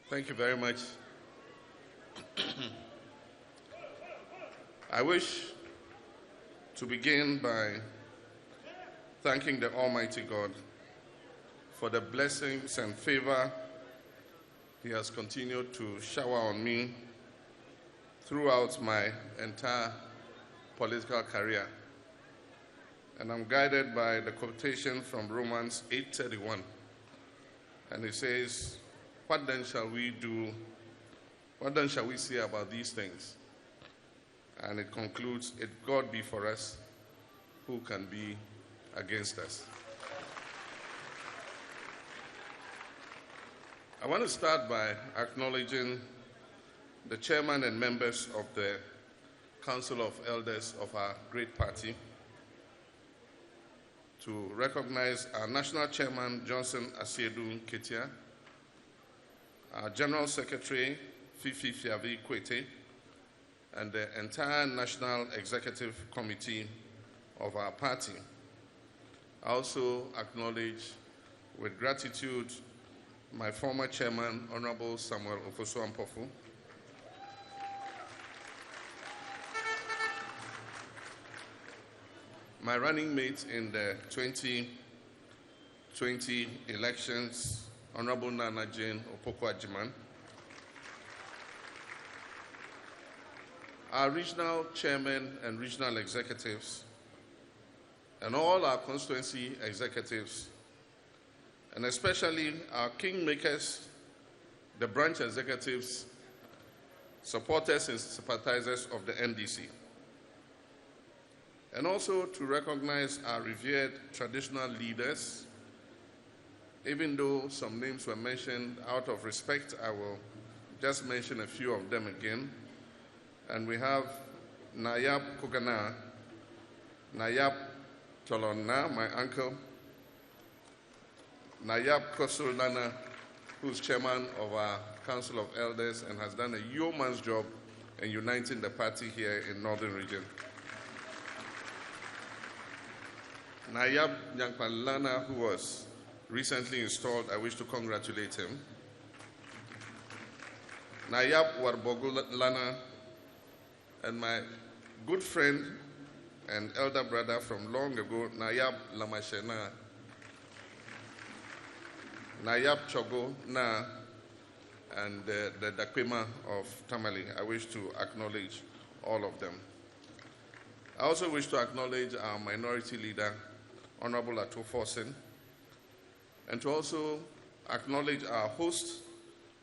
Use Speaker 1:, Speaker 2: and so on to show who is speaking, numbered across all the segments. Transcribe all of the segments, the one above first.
Speaker 1: Thank you very much. I wish to begin by thanking the Almighty God for the blessings and favor He has continued to shower on me throughout my entire political career. And I'm guided by the quotation from Romans 8:31. And it says, "What then shall we do? What then shall we say about these things?" And it concludes, "If God be for us, who can be against us?" I want to start by acknowledging the chairman and members of the Council of Elders of our great party, to recognize our national chairman, Johnson Asiedu Ketia, our general secretary, Fifi Fiavi Kwete, and the entire national executive committee of our party. I also acknowledge with gratitude my former chairman, Honorable Samuel Ofosu-Ampofo, my running mate in the 2020 elections, Honorable Nana Jane Opoku-Agyemang, our regional chairmen and regional executives, and all our constituency executives, and especially our kingmakers, the branch executives, supporters and sympathizers of the NDC. And also to recognize our revered traditional leaders. Even though some names were mentioned, out of respect, I will just mention a few of them again. And we have Nayab Kogana, Nayab Tolonna, my uncle, Nayab Kosulana, who's chairman of our Council of Elders and has done a yeoman's job in uniting the party here in Northern Region. Nayab Nyankpalana, who was recently installed, I wish to congratulate him. Nayab Warbogulana, and my good friend and elder brother from long ago, Nayab Lamashena, Nayab Chogo Na, and the Dakwema of Tamale. I wish to acknowledge all of them. I also wish to acknowledge our minority leader, Honorable Ato Forsen, and to also acknowledge our host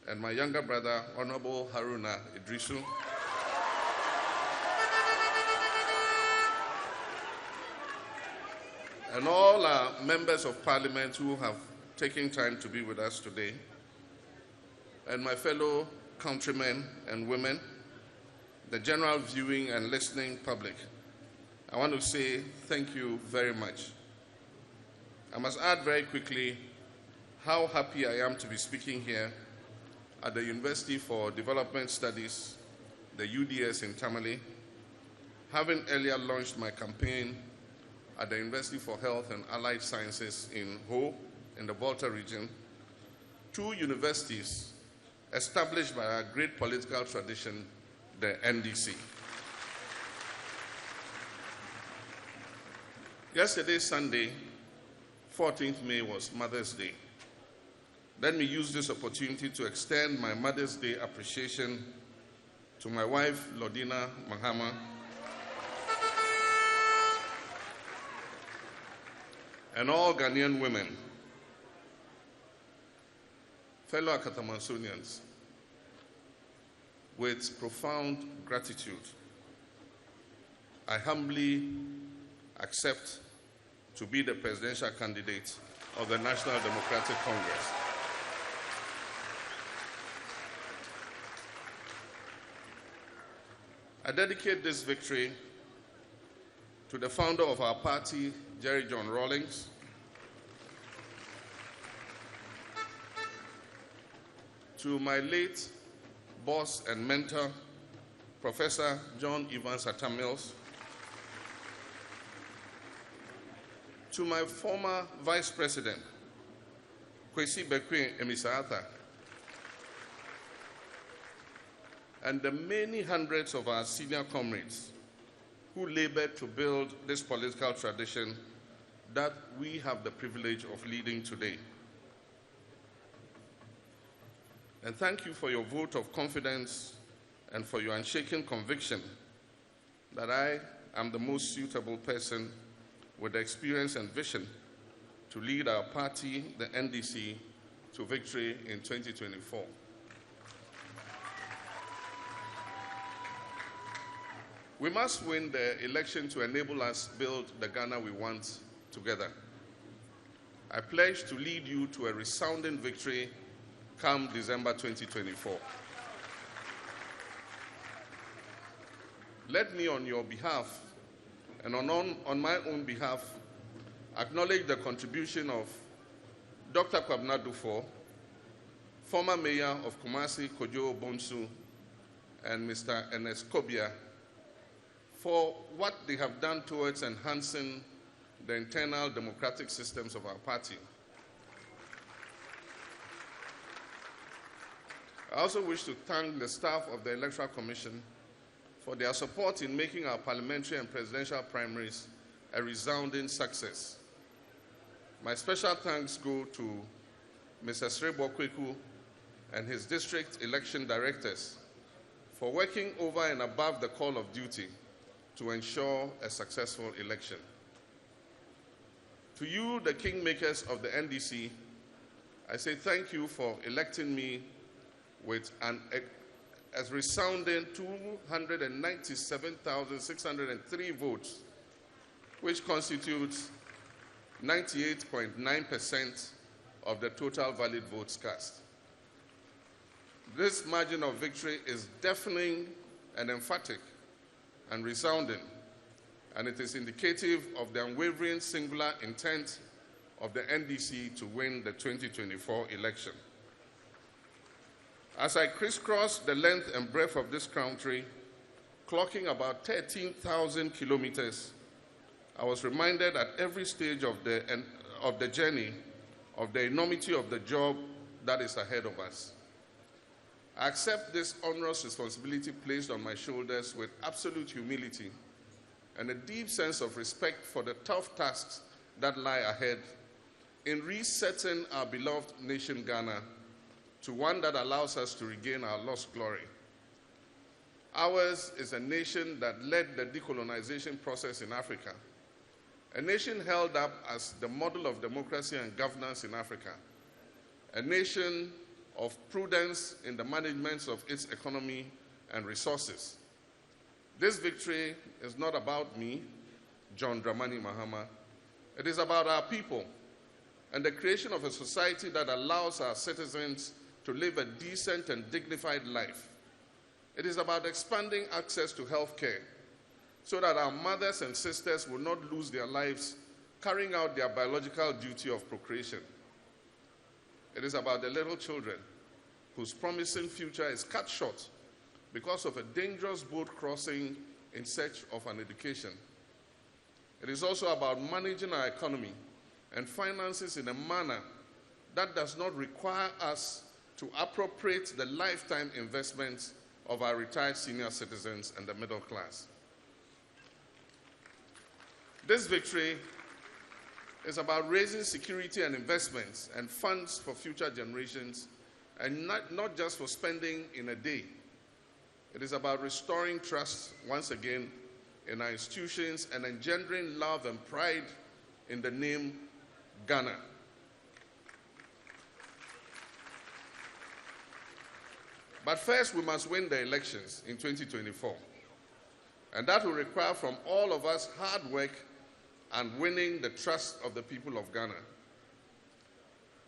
Speaker 1: and my younger brother, Honorable Haruna Idrisu, and all our members of parliament who have taken time to be with us today, and my fellow countrymen and women, the general viewing and listening public. I want to say thank you very much. I must add very quickly how happy I am to be speaking here at the University for Development Studies, the UDS in Tamale, having earlier launched my campaign at the University for Health and Allied Sciences in Ho, in the Volta region, two universities established by our great political tradition, the NDC. Yesterday, Sunday, 14th May, was Mother's Day. Let me use this opportunity to extend my Mother's Day appreciation to my wife, Lodina Mahama, and all Ghanaian women. Fellow Akatamansonians, with profound gratitude, I humbly accept to be the presidential candidate of the National Democratic Congress. I dedicate this victory to the founder of our party, Jerry John Rawlings, to my late boss and mentor, Professor John Evans Atta-Mills, to my former Vice President, Kwesi Bekwin Emisarata, and the many hundreds of our senior comrades who labored to build this political tradition that we have the privilege of leading today. And thank you for your vote of confidence and for your unshaken conviction that I am the most suitable person with the experience and vision to lead our party, the NDC, to victory in 2024. We must win the election to enable us build the Ghana we want together. I pledge to lead you to a resounding victory come December 2024. Let me, on your behalf and on my own behalf, acknowledge the contribution of Dr. Kwabena Dufo, former mayor of Kumasi, Kojo Bonsu, and Mr. Ernest Kobia, for what they have done towards enhancing the internal democratic systems of our party. I also wish to thank the staff of the Electoral Commission for their support in making our parliamentary and presidential primaries a resounding success. My special thanks go to Mr. Srebo Kweku and his district election directors for working over and above the call of duty to ensure a successful election. To you, the kingmakers of the NDC, I say thank you for electing me with a resounding 297,603 votes, which constitutes 98.9% of the total valid votes cast. This margin of victory is deafening and emphatic and resounding, and it is indicative of the unwavering singular intent of the NDC to win the 2024 election. As I crisscross the length and breadth of this country, clocking about 13,000 kilometers, I was reminded at every stage of the journey of the enormity of the job that is ahead of us. I accept this onerous responsibility placed on my shoulders with absolute humility and a deep sense of respect for the tough tasks that lie ahead in resetting our beloved nation Ghana to one that allows us to regain our lost glory. Ours is a nation that led the decolonization process in Africa, a nation held up as the model of democracy and governance in Africa, a nation of prudence in the management of its economy and resources. This victory is not about me, John Mahama. It is about our people and the creation of a society that allows our citizens to live a decent and dignified life. It is about expanding access to health care so that our mothers and sisters will not lose their lives carrying out their biological duty of procreation. It is about the little children whose promising future is cut short because of a dangerous boat crossing in search of an education. It is also about managing our economy and finances in a manner that does not require us to appropriate the lifetime investments of our retired senior citizens and the middle class. This victory is about raising security and investments and funds for future generations, and not just for spending in a day. It is about restoring trust once again in our institutions and engendering love and pride in the name Ghana. But first, we must win the elections in 2024. And that will require from all of us hard work and winning the trust of the people of Ghana.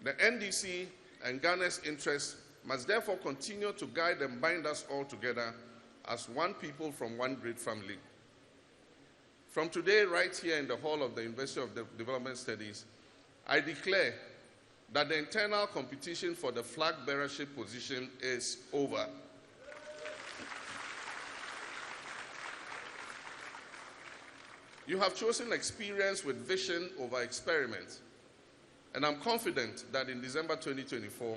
Speaker 1: The NDC and Ghana's interests must therefore continue to guide and bind us all together as one people from one great family. From today, right here in the hall of the University of Development Studies, I declare that the internal competition for the flag bearership position is over. You have chosen experience with vision over experiment, and I'm confident that in December 2024,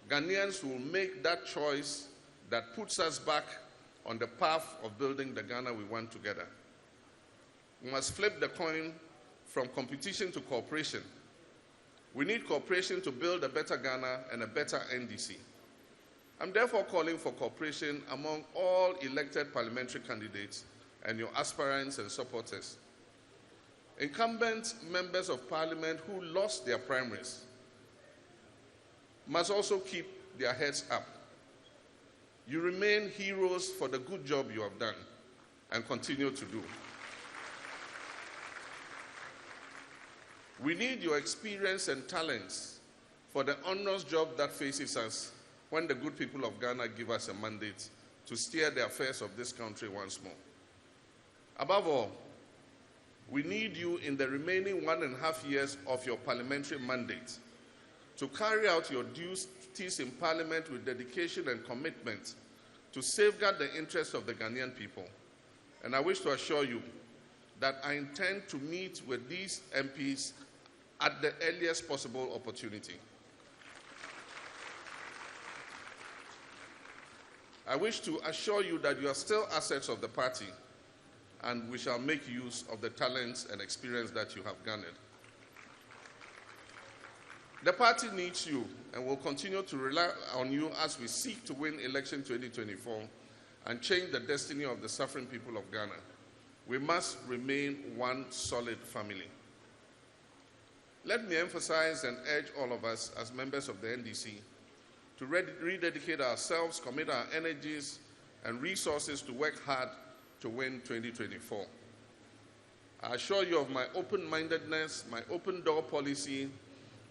Speaker 1: Ghanaians will make that choice that puts us back on the path of building the Ghana we want together. We must flip the coin from competition to cooperation. We need cooperation to build a better Ghana and a better NDC. I'm therefore calling for cooperation among all elected parliamentary candidates and your aspirants and supporters. Incumbent members of parliament who lost their primaries must also keep their heads up. You remain heroes for the good job you have done and continue to do. We need your experience and talents for the honors job that faces us when the good people of Ghana give us a mandate to steer the affairs of this country once more. Above all, we need you in the remaining 1.5 years of your parliamentary mandate to carry out your duties in Parliament with dedication and commitment to safeguard the interests of the Ghanaian people. And I wish to assure you that I intend to meet with these MPs at the earliest possible opportunity. I wish to assure you that you are still assets of the party, and we shall make use of the talents and experience that you have garnered. The party needs you and will continue to rely on you as we seek to win election 2024 and change the destiny of the suffering people of Ghana. We must remain one solid family. Let me emphasize and urge all of us as members of the NDC to rededicate ourselves, commit our energies and resources to work hard to win 2024. I assure you of my open-mindedness, my open-door policy,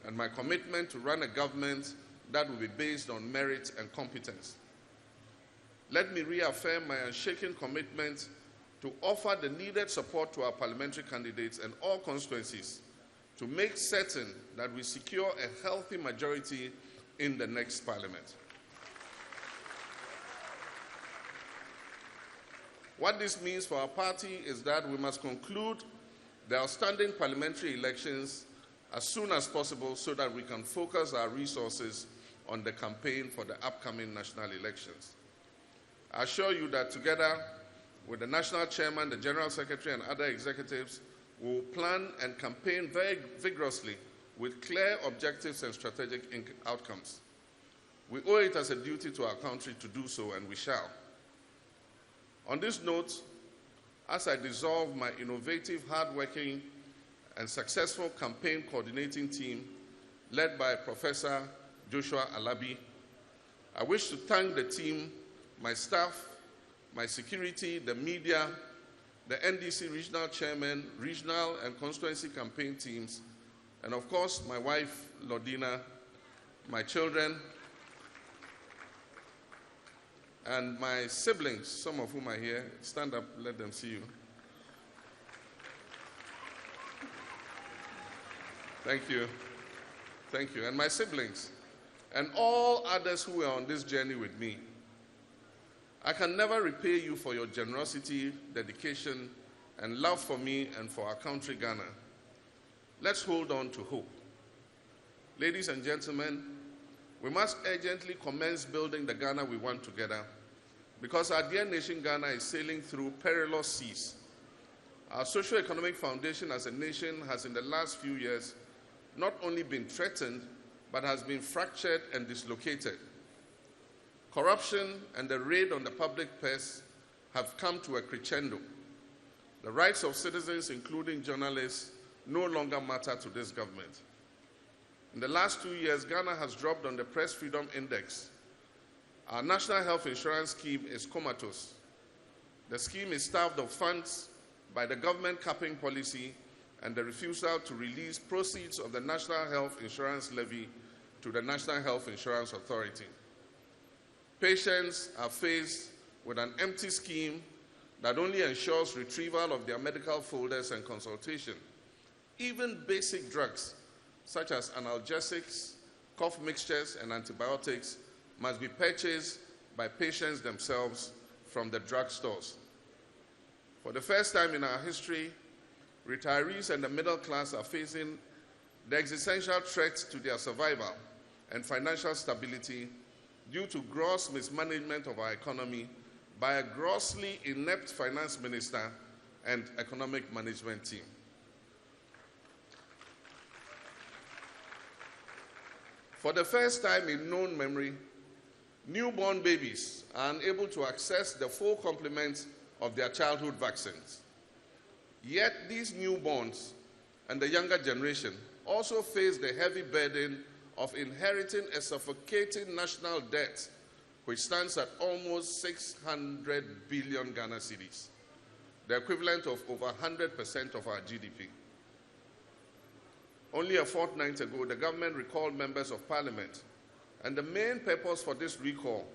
Speaker 1: and my commitment to run a government that will be based on merit and competence. Let me reaffirm my unshaken commitment to offer the needed support to our parliamentary candidates and all constituencies to make certain that we secure a healthy majority in the next parliament. What this means for our party is that we must conclude the outstanding parliamentary elections as soon as possible so that we can focus our resources on the campaign for the upcoming national elections. I assure you that together with the National Chairman, the General Secretary, and other executives, we will plan and campaign very vigorously with clear objectives and strategic outcomes. We owe it as a duty to our country to do so, and we shall. On this note, as I dissolve my innovative, hardworking, and successful campaign coordinating team led by Professor Joshua Alabi, I wish to thank the team, my staff, my security, the media, the NDC regional chairman, regional and constituency campaign teams, and of course my wife, Lordina, my children, and my siblings, some of whom are here. Stand up, let them see you. Thank you. Thank you. And my siblings, and all others who were on this journey with me. I can never repay you for your generosity, dedication, and love for me and for our country, Ghana. Let's hold on to hope. Ladies and gentlemen, we must urgently commence building the Ghana we want together, because our dear nation Ghana is sailing through perilous seas. Our socio-economic foundation as a nation has in the last few years not only been threatened, but has been fractured and dislocated. Corruption and the raid on the public purse have come to a crescendo. The rights of citizens, including journalists, no longer matter to this government. In the last 2 years, Ghana has dropped on the Press Freedom Index. Our national health insurance scheme is comatose. The scheme is starved of funds by the government capping policy and the refusal to release proceeds of the National Health Insurance Levy to the National Health Insurance Authority. Patients are faced with an empty scheme that only ensures retrieval of their medical folders and consultation. Even basic drugs, such as analgesics, cough mixtures, and antibiotics, must be purchased by patients themselves from the drugstores. For the first time in our history, retirees and the middle class are facing the existential threat to their survival and financial stability due to gross mismanagement of our economy by a grossly inept finance minister and economic management team. For the first time in known memory, newborn babies are unable to access the full complement of their childhood vaccines. Yet these newborns and the younger generation also face the heavy burden of inheriting a suffocating national debt which stands at almost 600 billion Ghana cedis, the equivalent of over 100% of our GDP. Only a fortnight ago, the government recalled members of parliament, and the main purpose for this recall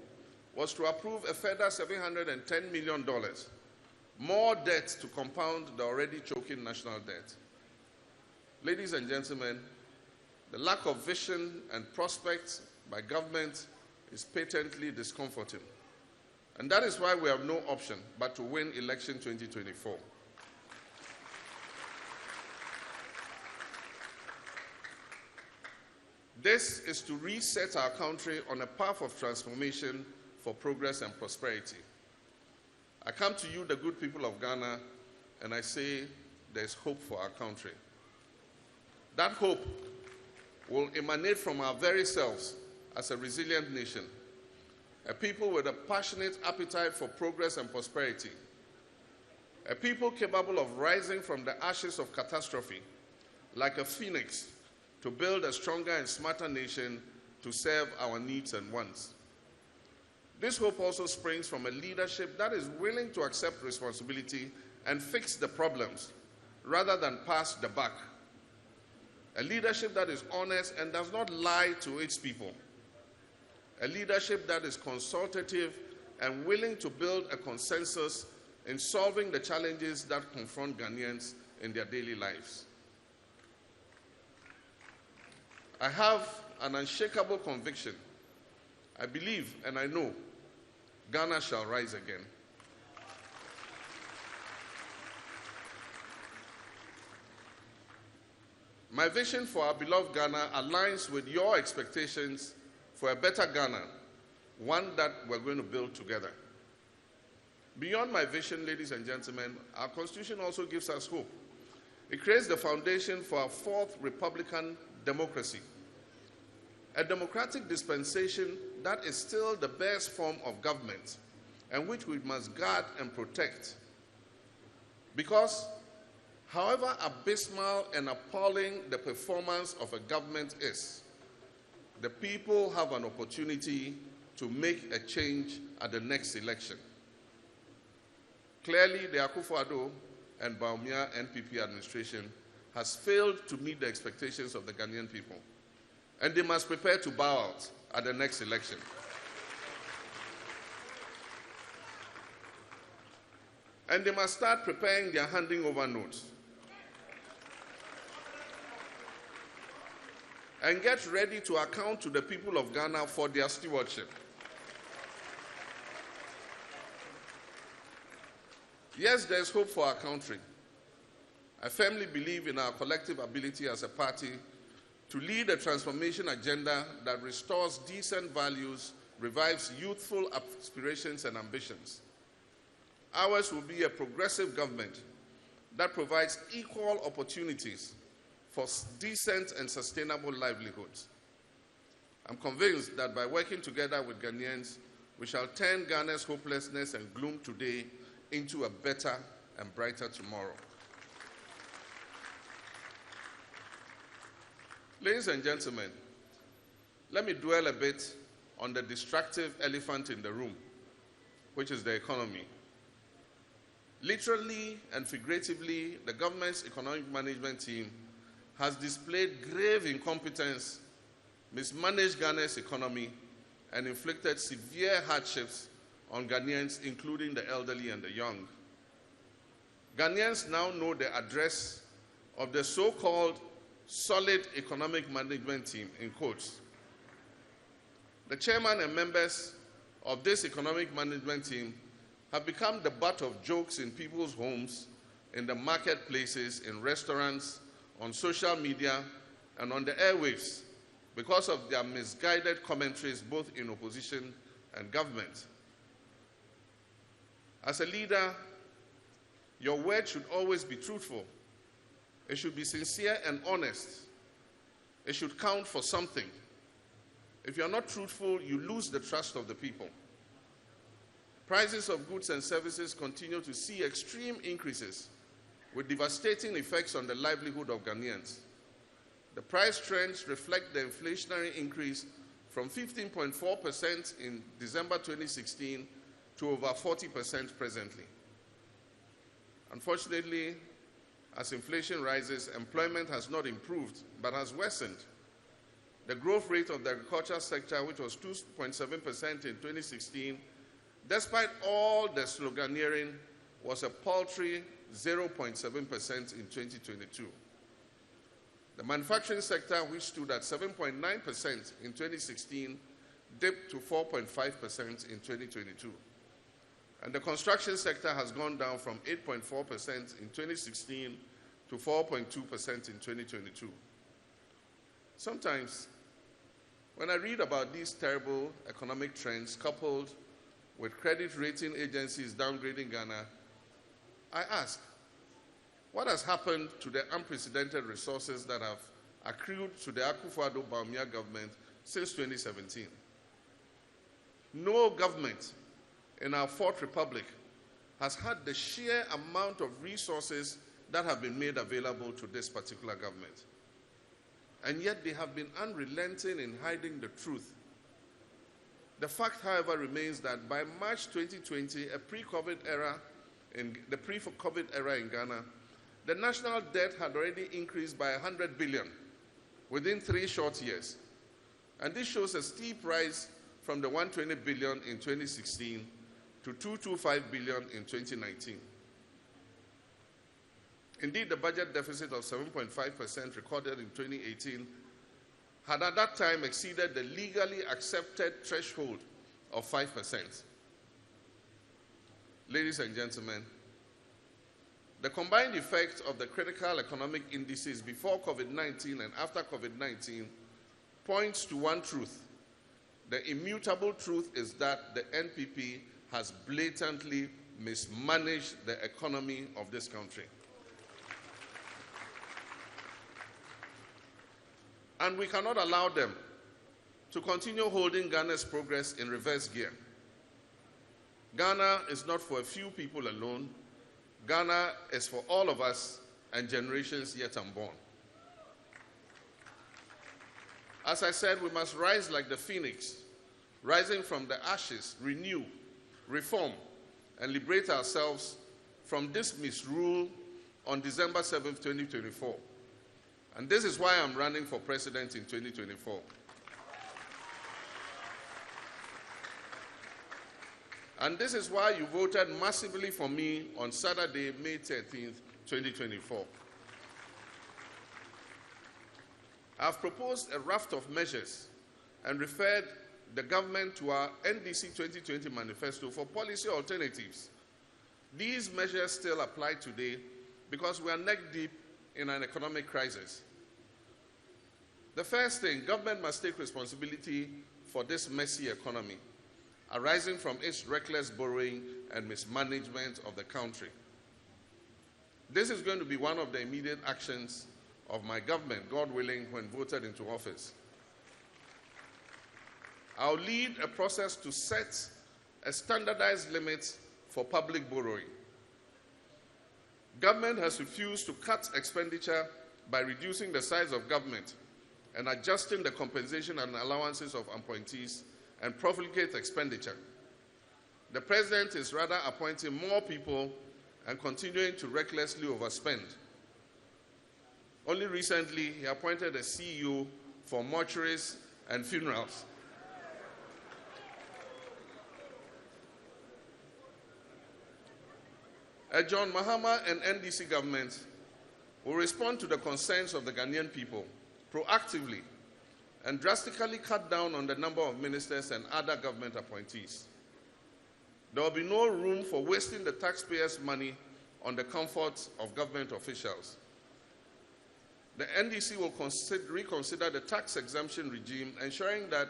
Speaker 1: was to approve a further $710 million, more debt to compound the already choking national debt. Ladies and gentlemen, the lack of vision and prospects by government is patently discomforting. And that is why we have no option but to win election 2024. This is to reset our country on a path of transformation for progress and prosperity. I come to you, the good people of Ghana, and I say there's hope for our country. That hope will emanate from our very selves as a resilient nation, a people with a passionate appetite for progress and prosperity, a people capable of rising from the ashes of catastrophe like a phoenix to build a stronger and smarter nation to serve our needs and wants. This hope also springs from a leadership that is willing to accept responsibility and fix the problems rather than pass the buck. A leadership that is honest and does not lie to its people. A leadership that is consultative and willing to build a consensus in solving the challenges that confront Ghanaians in their daily lives. I have an unshakable conviction. I believe and I know Ghana shall rise again. My vision for our beloved Ghana aligns with your expectations for a better Ghana, one that we're going to build together. Beyond my vision, ladies and gentlemen, our Constitution also gives us hope. It creates the foundation for our fourth Republican democracy, a democratic dispensation that is still the best form of government and which we must guard and protect. Because however abysmal and appalling the performance of a government is, the people have an opportunity to make a change at the next election. Clearly, the Akufo-Addo and Bawumia NPP administration has failed to meet the expectations of the Ghanaian people, and they must prepare to bow out at the next election. And they must start preparing their handing over notes. And get ready to account to the people of Ghana for their stewardship. Yes, there is hope for our country. I firmly believe in our collective ability as a party to lead a transformation agenda that restores decent values, revives youthful aspirations and ambitions. Ours will be a progressive government that provides equal opportunities for decent and sustainable livelihoods. I'm convinced that by working together with Ghanaians, we shall turn Ghana's hopelessness and gloom today into a better and brighter tomorrow. Ladies and gentlemen, let me dwell a bit on the destructive elephant in the room, which is the economy. Literally and figuratively, the government's economic management team has displayed grave incompetence, mismanaged Ghana's economy, and inflicted severe hardships on Ghanaians, including the elderly and the young. Ghanaians now know the address of the so-called solid economic management team, in quotes. The chairman and members of this economic management team have become the butt of jokes in people's homes, in the marketplaces, in restaurants, on social media, and on the airwaves, because of their misguided commentaries both in opposition and government. As a leader, your word should always be truthful. It should be sincere and honest. It should count for something. If you're not truthful, you lose the trust of the people. Prices of goods and services continue to see extreme increases with devastating effects on the livelihood of Ghanaians. The price trends reflect the inflationary increase from 15.4% in December 2016 to over 40% presently. Unfortunately, as inflation rises, employment has not improved but has worsened. The growth rate of the agricultural sector, which was 2.7% in 2016, despite all the sloganeering, was a paltry 0.7% in 2022. The manufacturing sector, which stood at 7.9% in 2016, dipped to 4.5% in 2022. And the construction sector has gone down from 8.4% in 2016 to 4.2% in 2022. Sometimes, when I read about these terrible economic trends coupled with credit rating agencies downgrading Ghana, I ask, what has happened to the unprecedented resources that have accrued to the Akufo-Addo-Bawumia government since 2017? No government in our Fourth Republic has had the sheer amount of resources that have been made available to this particular government. And yet they have been unrelenting in hiding the truth. The fact, however, remains that by March 2020, the pre-COVID era in Ghana, the national debt had already increased by 100 billion within 3 short years. And this shows a steep rise from the 120 billion in 2016 to 225 billion in 2019. Indeed, the budget deficit of 7.5% recorded in 2018 had at that time exceeded the legally accepted threshold of 5%. Ladies and gentlemen, the combined effect of the critical economic indices before COVID-19 and after COVID-19 points to one truth. The immutable truth is that the NPP has blatantly mismanaged the economy of this country. And we cannot allow them to continue holding Ghana's progress in reverse gear. Ghana is not for a few people alone. Ghana is for all of us and generations yet unborn. As I said, we must rise like the phoenix, rising from the ashes, renew, reform, and liberate ourselves from this misrule on December 7th, 2024. And this is why I'm running for president in 2024. And this is why you voted massively for me on Saturday, May 13th, 2024. I've proposed a raft of measures and referred the government to our NDC 2020 manifesto for policy alternatives. These measures still apply today because we are neck deep in an economic crisis. The first thing, government must take responsibility for this messy economy arising from its reckless borrowing and mismanagement of the country. This is going to be one of the immediate actions of my government, God willing, when voted into office. I'll lead a process to set a standardized limit for public borrowing. Government has refused to cut expenditure by reducing the size of government and adjusting the compensation and allowances of appointees and profligate expenditure. The president is rather appointing more people and continuing to recklessly overspend. Only recently, he appointed a CEO for mortuaries and funerals. A John Mahama and NDC government will respond to the concerns of the Ghanaian people proactively and drastically cut down on the number of ministers and other government appointees. There will be no room for wasting the taxpayers' money on the comfort of government officials. the NDC will reconsider the tax exemption regime, ensuring that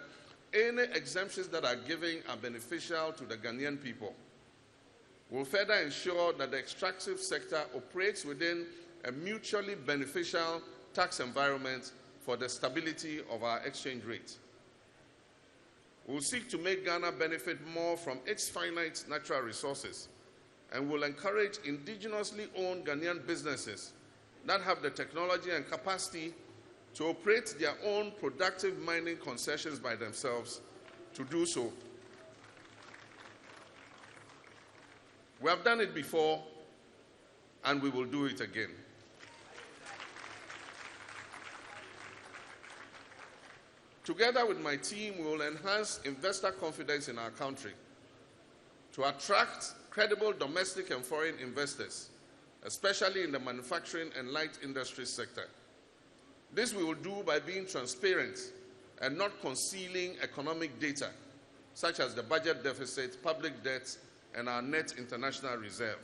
Speaker 1: any exemptions that are given are beneficial to the Ghanaian people. We'll further ensure that the extractive sector operates within a mutually beneficial tax environment for the stability of our exchange rate. We'll seek to make Ghana benefit more from its finite natural resources, and will encourage indigenously owned Ghanaian businesses that have the technology and capacity to operate their own productive mining concessions by themselves to do so. We have done it before, and we will do it again. Together with my team, we will enhance investor confidence in our country to attract credible domestic and foreign investors, especially in the manufacturing and light industry sector. This we will do by being transparent and not concealing economic data, such as the budget deficit, public debt, and our net international reserve.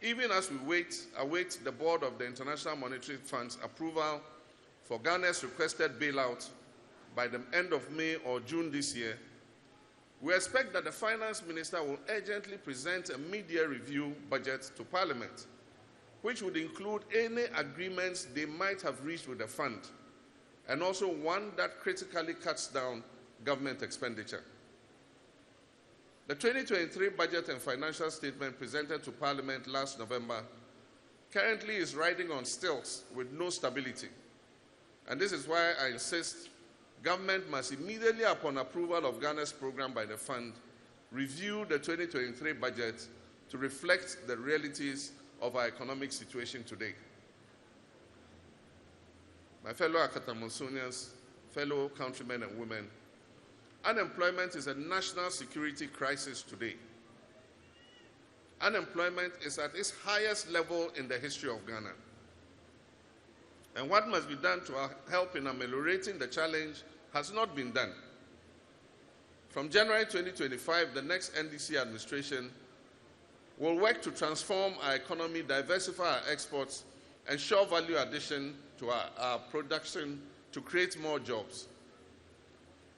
Speaker 1: Even as we await the board of the International Monetary Fund's approval for Ghana's requested bailout by the end of May or June this year, we expect that the Finance Minister will urgently present a mid-year review budget to Parliament, which would include any agreements they might have reached with the fund, and also one that critically cuts down government expenditure. The 2023 budget and financial statement presented to Parliament last November currently is riding on stilts with no stability. And this is why I insist government must immediately, upon approval of Ghana's program by the fund, review the 2023 budget to reflect the realities of our economic situation today. My fellow Akatamonsonians, fellow countrymen and women, unemployment is a national security crisis today. Unemployment is at its highest level in the history of Ghana. And what must be done to help in ameliorating the challenge has not been done. From January 2025, the next NDC administration will work to transform our economy, diversify our exports, ensure value addition to our production to create more jobs.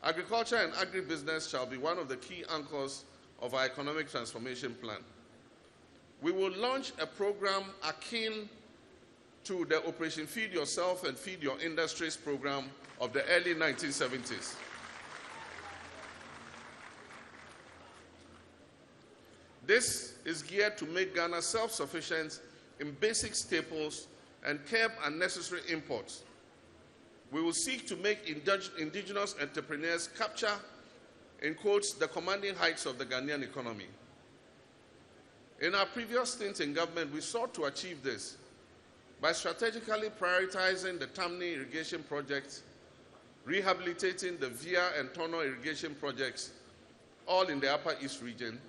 Speaker 1: Agriculture and agribusiness shall be one of the key anchors of our economic transformation plan. We will launch a program akin to the Operation Feed Yourself and Feed Your Industries program of the early 1970s. This is geared to make Ghana self-sufficient in basic staples and curb unnecessary imports. We will seek to make indigenous entrepreneurs capture, in quotes, the commanding heights of the Ghanaian economy. In our previous stint in government, we sought to achieve this by strategically prioritizing the Tamale irrigation project, rehabilitating the Via and Tono irrigation projects, all in the Upper East region.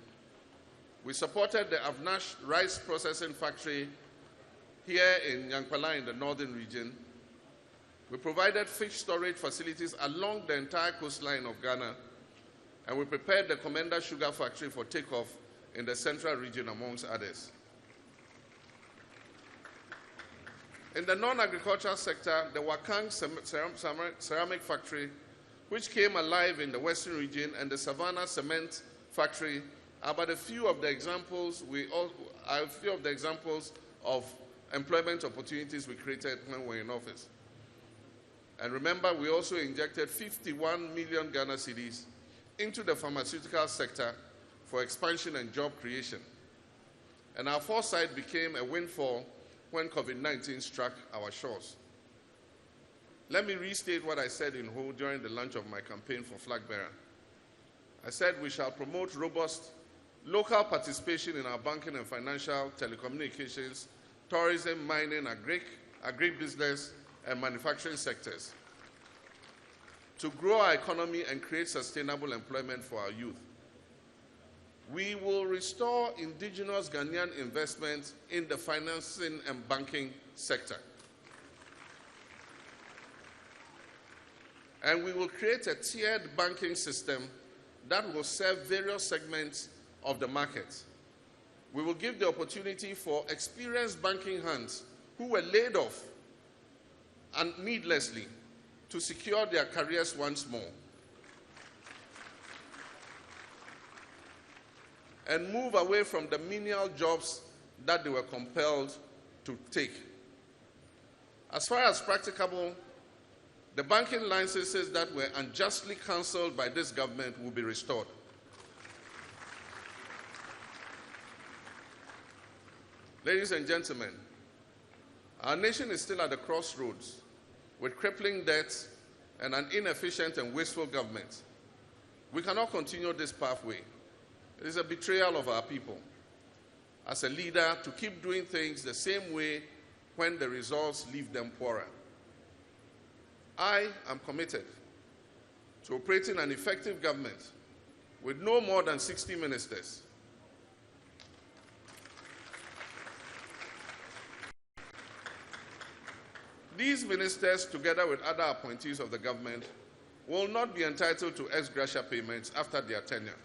Speaker 1: We supported the Avnash rice processing factory here in Yankpala in the northern region. We provided fish storage facilities along the entire coastline of Ghana, and we prepared the Commander Sugar Factory for takeoff in the central region, amongst others. In the non-agricultural sector, the Wakang ceramic factory, which came alive in the western region, and the Savannah cement factory are but a few of the examples of employment opportunities we created when we were in office. And remember, we also injected 51 million Ghana cedis into the pharmaceutical sector for expansion and job creation. And our foresight became a windfall when COVID-19 struck our shores. Let me restate what I said in Ho during the launch of my campaign for flagbearer. I said we shall promote robust local participation in our banking and financial, telecommunications, tourism, mining, agribusiness, and manufacturing sectors to grow our economy and create sustainable employment for our youth. We will restore indigenous Ghanaian investment in the financing and banking sector. And we will create a tiered banking system that will serve various segments of the market. We will give the opportunity for experienced banking hands who were laid off and needlessly to secure their careers once more and move away from the menial jobs that they were compelled to take. As far as practicable, the banking licenses that were unjustly cancelled by this government will be restored. Ladies and gentlemen, our nation is still at the crossroads with crippling debts and an inefficient and wasteful government. We cannot continue this pathway. It is a betrayal of our people as a leader to keep doing things the same way when the results leave them poorer. I am committed to operating an effective government with no more than 60 ministers. These ministers, together with other appointees of the government, will not be entitled to ex gratia payments after their tenure.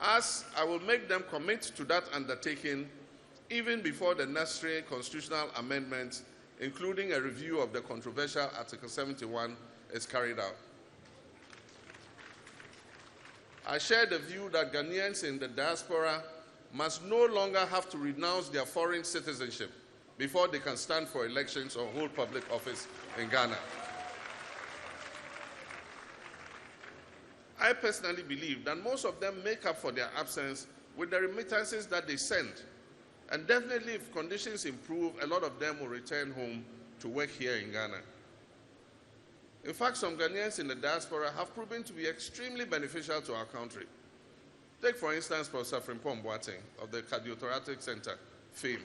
Speaker 1: As I will make them commit to that undertaking even before the necessary constitutional amendments, including a review of the controversial Article 71, is carried out. I share the view that Ghanaians in the diaspora must no longer have to renounce their foreign citizenship before they can stand for elections or hold public office in Ghana. I personally believe that most of them make up for their absence with the remittances that they send. And definitely, if conditions improve, a lot of them will return home to work here in Ghana. In fact, some Ghanaians in the diaspora have proven to be extremely beneficial to our country. Take, for instance, Professor Frimpong Boateng of the Cardiothoracic Center, fame,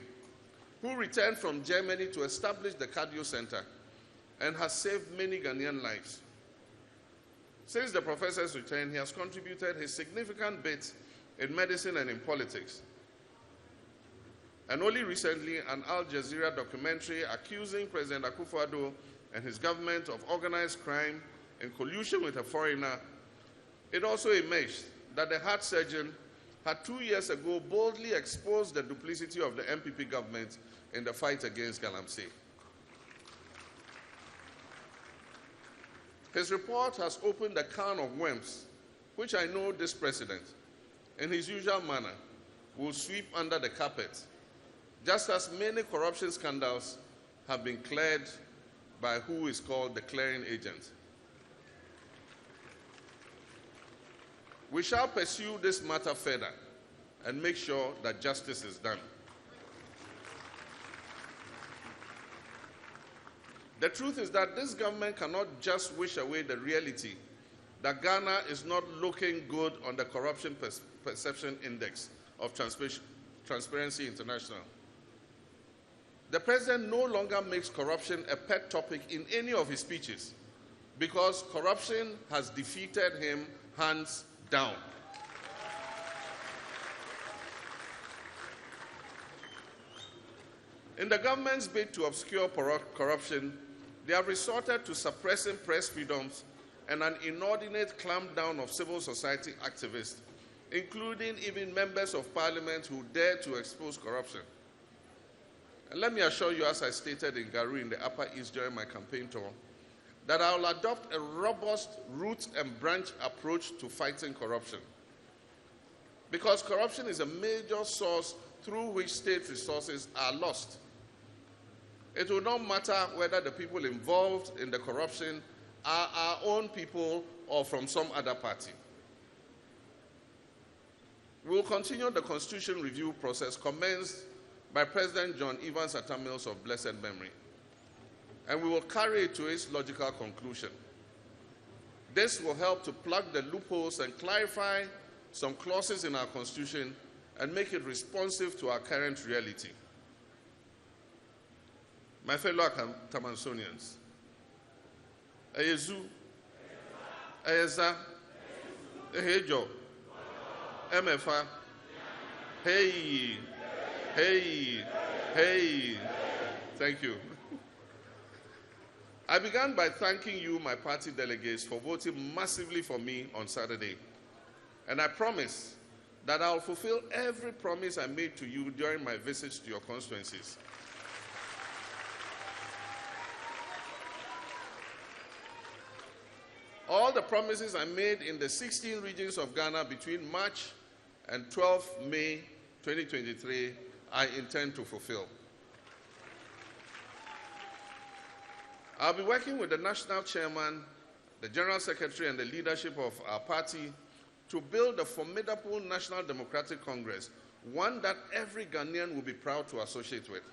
Speaker 1: who returned from Germany to establish the Cardio Center and has saved many Ghanaian lives. Since the professor's return, he has contributed his significant bit in medicine and in politics. And only recently, an Al Jazeera documentary accusing President Akufo-Addo and his government of organized crime in collusion with a foreigner, it also emerged that the heart surgeon had 2 years ago boldly exposed the duplicity of the MPP government in the fight against Galamsey. His report has opened a can of worms, which I know this president, in his usual manner, will sweep under the carpet, just as many corruption scandals have been cleared by who is called the clearing agent. We shall pursue this matter further and make sure that justice is done. The truth is that this government cannot just wish away the reality that Ghana is not looking good on the Corruption Perception Index of Transparency International. The president no longer makes corruption a pet topic in any of his speeches because corruption has defeated him hands down. In the government's bid to obscure corruption, they have resorted to suppressing press freedoms and an inordinate clampdown of civil society activists, including even members of parliament who dare to expose corruption. And let me assure you, as I stated in Garu in the Upper East during my campaign tour, that I will adopt a robust root and branch approach to fighting corruption. Because corruption is a major source through which state resources are lost. It will not matter whether the people involved in the corruption are our own people or from some other party. We will continue the constitution review process commenced by President John Evans Atta-Mills of blessed memory, and we will carry it to its logical conclusion. This will help to plug the loopholes and clarify some clauses in our constitution and make it responsive to our current reality. My fellow Tamansonians, Eyezu, Eyeza, Ehejo, Emefa, hey, hey, hey. Thank you. I began by thanking you, my party delegates, for voting massively for me on Saturday. And I promise that I'll fulfill every promise I made to you during my visits to your constituencies. All the promises I made in the 16 regions of Ghana between March and 12 May 2023, I intend to fulfill. I'll be working with the National Chairman, the General Secretary, and the leadership of our party to build a formidable National Democratic Congress, one that every Ghanaian will be proud to associate with.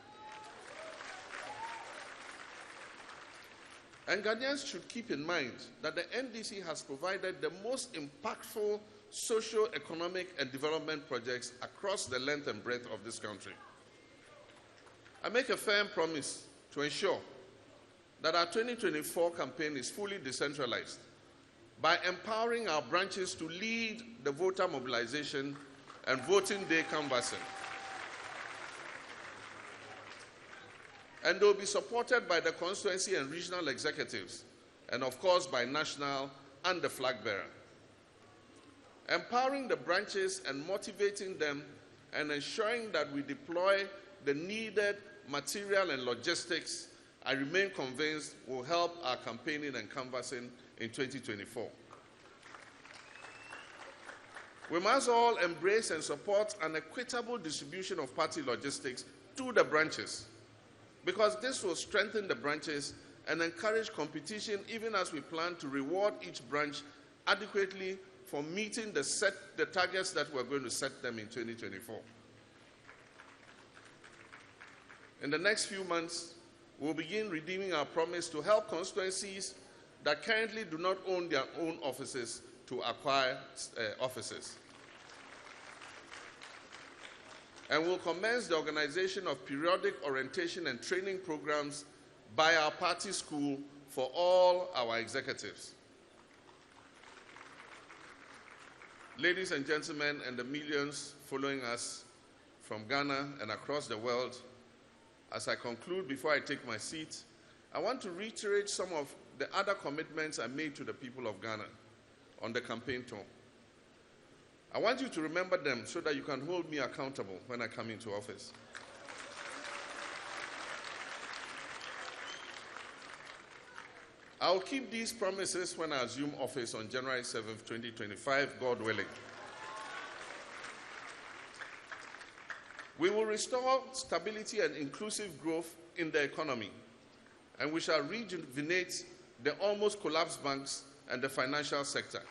Speaker 1: And Ghanaians should keep in mind that the NDC has provided the most impactful socio-economic and development projects across the length and breadth of this country. I make a firm promise to ensure that our 2024 campaign is fully decentralized by empowering our branches to lead the voter mobilization and voting day canvassing. And they will be supported by the constituency and regional executives, and of course by national and the flagbearer. Empowering the branches and motivating them and ensuring that we deploy the needed material and logistics, I remain convinced will help our campaigning and canvassing in 2024. We must all embrace and support an equitable distribution of party logistics to the branches, because this will strengthen the branches and encourage competition, even as we plan to reward each branch adequately for meeting the targets that we're going to set them in 2024. In the next few months, we'll begin redeeming our promise to help constituencies that currently do not own their own offices to acquire offices. And we'll commence the organization of periodic orientation and training programs by our party school for all our executives. Ladies and gentlemen, and the millions following us from Ghana and across the world, as I conclude before I take my seat, I want to reiterate some of the other commitments I made to the people of Ghana on the campaign tour. I want you to remember them so that you can hold me accountable when I come into office. I'll keep these promises when I assume office on January 7th, 2025, God willing. We will restore stability and inclusive growth in the economy, and we shall rejuvenate the almost collapsed banks and the financial sector.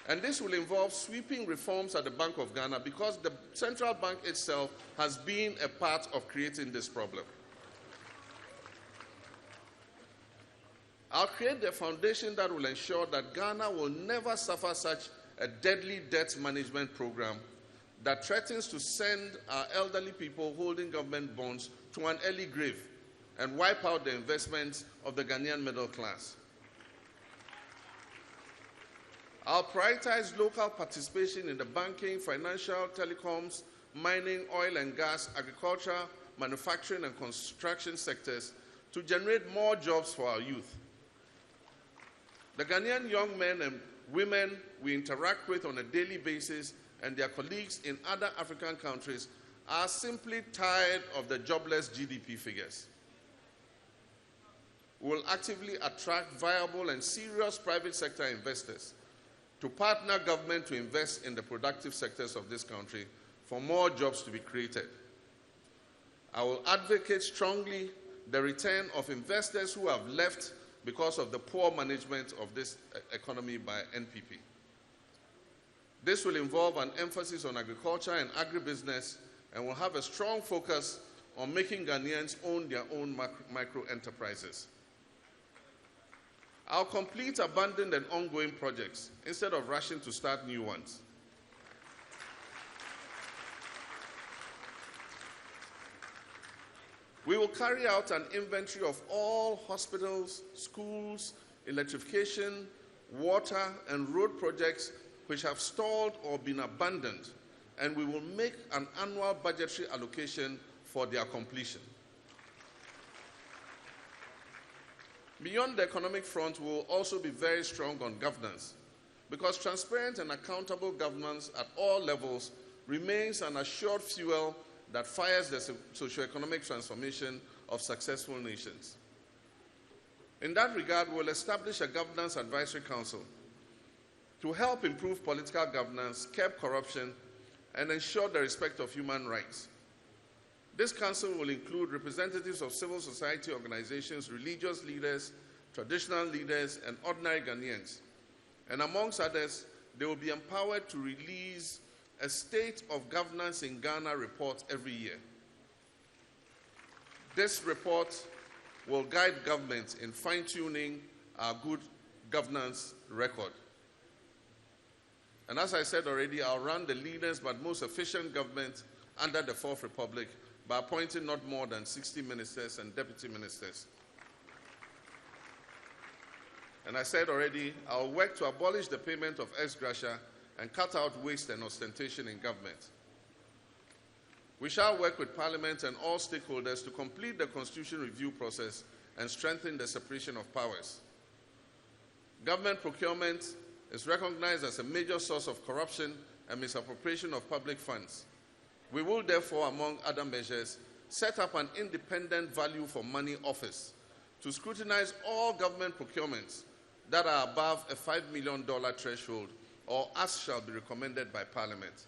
Speaker 1: And this will involve sweeping reforms at the Bank of Ghana, because the central bank itself has been a part of creating this problem. I'll create the foundation that will ensure that Ghana will never suffer such a deadly debt management program that threatens to send our elderly people holding government bonds to an early grave and wipe out the investments of the Ghanaian middle class. I'll prioritize local participation in the banking, financial, telecoms, mining, oil and gas, agriculture, manufacturing and construction sectors to generate more jobs for our youth. The Ghanaian young men and women we interact with on a daily basis and their colleagues in other African countries are simply tired of the jobless GDP figures. We will actively attract viable and serious private sector investors to partner government to invest in the productive sectors of this country for more jobs to be created. I will advocate strongly the return of investors who have left because of the poor management of this economy by NPP. This will involve an emphasis on agriculture and agribusiness, and will have a strong focus on making Ghanaians own their own micro enterprises. I'll complete abandoned and ongoing projects instead of rushing to start new ones. We will carry out an inventory of all hospitals, schools, electrification, water, and road projects which have stalled or been abandoned, and we will make an annual budgetary allocation for their completion. Beyond the economic front, we will also be very strong on governance, because transparent and accountable governance at all levels remains an assured fuel that fires the socio-economic transformation of successful nations. In that regard, we'll establish a Governance Advisory Council to help improve political governance, curb corruption, and ensure the respect of human rights. This council will include representatives of civil society organizations, religious leaders, traditional leaders, and ordinary Ghanaians. And amongst others, they will be empowered to release a State of Governance in Ghana report every year. This report will guide government in fine-tuning our good governance record. And as I said already, I'll run the leanest but most efficient government under the Fourth Republic by appointing not more than 60 ministers and deputy ministers. And I said already, I'll work to abolish the payment of ex gratia and cut out waste and ostentation in government. We shall work with Parliament and all stakeholders to complete the Constitution review process and strengthen the separation of powers. Government procurement is recognized as a major source of corruption and misappropriation of public funds. We will therefore, among other measures, set up an independent value for money office to scrutinize all government procurements that are above a $5 million threshold or as shall be recommended by Parliament.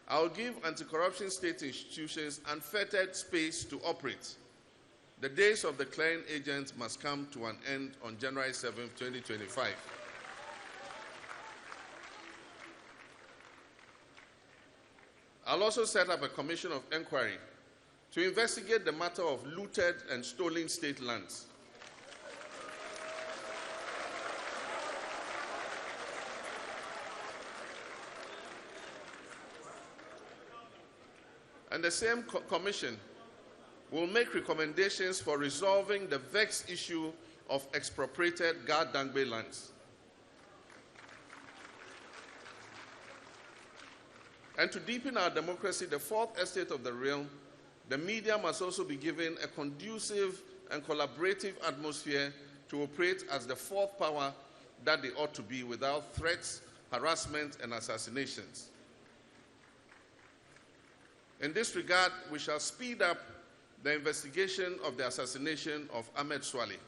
Speaker 1: I will give anti-corruption state institutions unfettered space to operate. The days of the clearing agents must come to an end on January 7, 2025. I'll also set up a commission of inquiry to investigate the matter of looted and stolen state lands. And the same commission will make recommendations for resolving the vexed issue of expropriated Gar-Dangbe lands. And to deepen our democracy, the fourth estate of the realm, the media must also be given a conducive and collaborative atmosphere to operate as the fourth power that they ought to be without threats, harassment, and assassinations. In this regard, we shall speed up the investigation of the assassination of Ahmed Swale.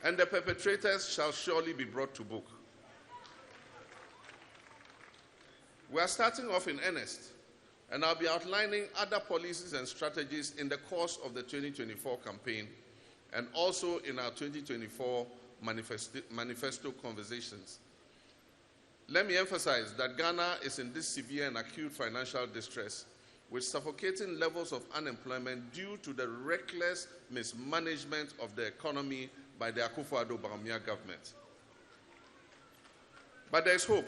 Speaker 1: And the perpetrators shall surely be brought to book. We are starting off in earnest, and I'll be outlining other policies and strategies in the course of the 2024 campaign and also in our 2024 manifesto conversations. Let me emphasize that Ghana is in this severe and acute financial distress with suffocating levels of unemployment due to the reckless mismanagement of the economy by the Akufo-Addo Bawumia government. But there is hope,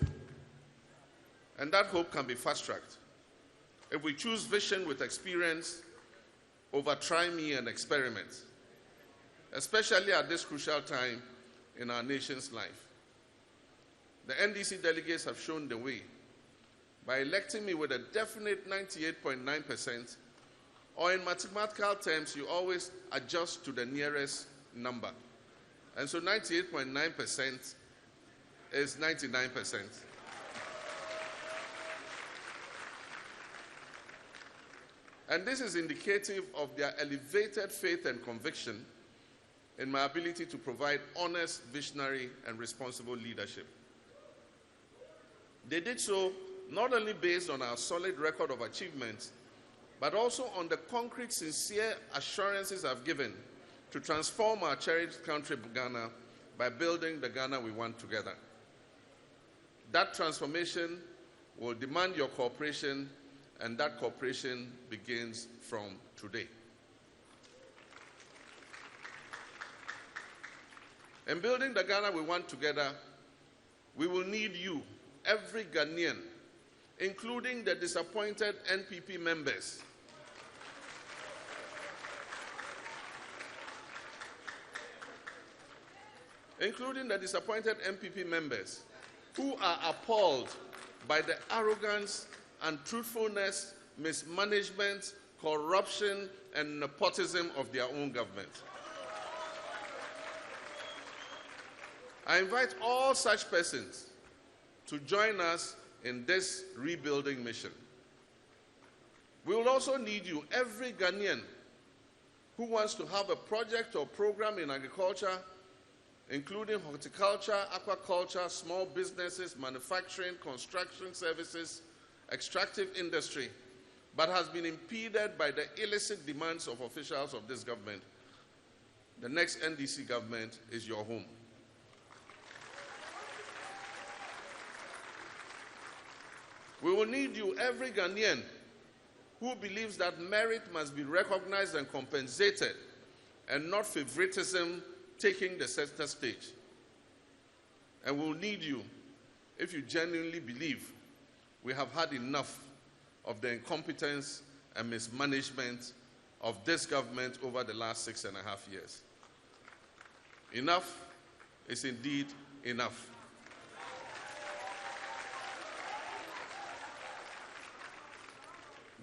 Speaker 1: and that hope can be fast-tracked if we choose vision with experience over try me and experiment, especially at this crucial time in our nation's life. The NDC delegates have shown the way by electing me with a definite 98.9%, or in mathematical terms, you always adjust to the nearest number. And so 98.9% is 99%. And this is indicative of their elevated faith and conviction in my ability to provide honest, visionary, and responsible leadership. They did so not only based on our solid record of achievements, but also on the concrete, sincere assurances I've given to transform our cherished country, Ghana, by building the Ghana we want together. That transformation will demand your cooperation, and that cooperation begins from today. In building the Ghana we want together, we will need you, every Ghanaian, including the disappointed NPP members. Including the disappointed NPP members who are appalled by the arrogance, untruthfulness, mismanagement, corruption, and nepotism of their own government. I invite all such persons to join us in this rebuilding mission. We will also need you, every Ghanaian who wants to have a project or program in agriculture, including horticulture, aquaculture, small businesses, manufacturing, construction services, extractive industry, but has been impeded by the illicit demands of officials of this government. The next NDC government is your home. We will need you, every Ghanaian who believes that merit must be recognized and compensated and not favoritism taking the center stage. And we will need you if you genuinely believe we have had enough of the incompetence and mismanagement of this government over the last 6.5 years. Enough is indeed enough.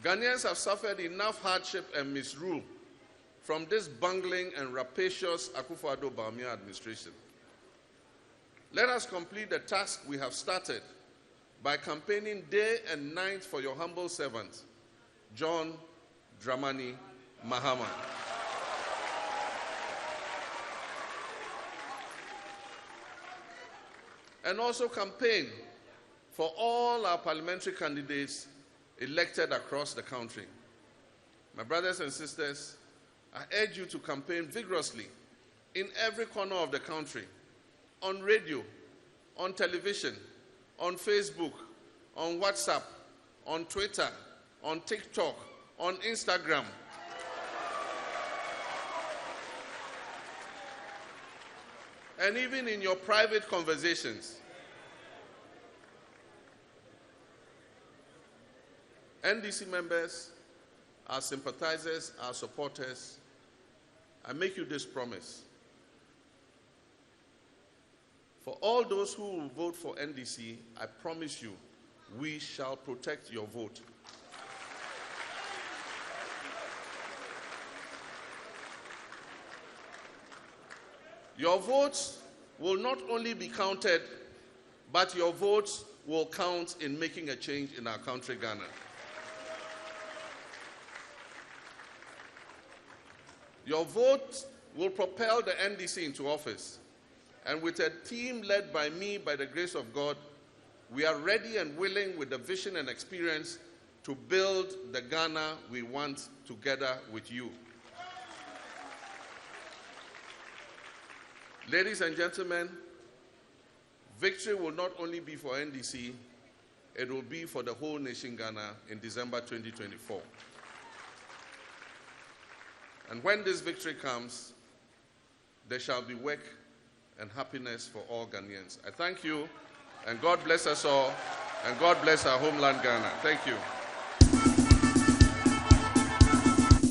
Speaker 1: Ghanaians have suffered enough hardship and misrule from this bungling and rapacious Akufo-Addo-Bawumia administration. Let us complete the task we have started by campaigning day and night for your humble servant, John Mahama. And also campaign for all our parliamentary candidates elected across the country. My brothers and sisters, I urge you to campaign vigorously in every corner of the country, on radio, on television, on Facebook, on WhatsApp, on Twitter, on TikTok, on Instagram. And even in your private conversations. NDC members, our sympathizers, our supporters, I make you this promise. For all those who will vote for NDC, I promise you, we shall protect your vote. Your votes will not only be counted, but your votes will count in making a change in our country, Ghana. Your vote will propel the NDC into office. And with a team led by me, by the grace of God, we are ready and willing with the vision and experience to build the Ghana we want together with you. Ladies and gentlemen, victory will not only be for NDC, it will be for the whole nation Ghana in December 2024. And when this victory comes, there shall be work and happiness for all Ghanaians. I thank you, and God bless us all, and God bless our homeland Ghana. Thank you.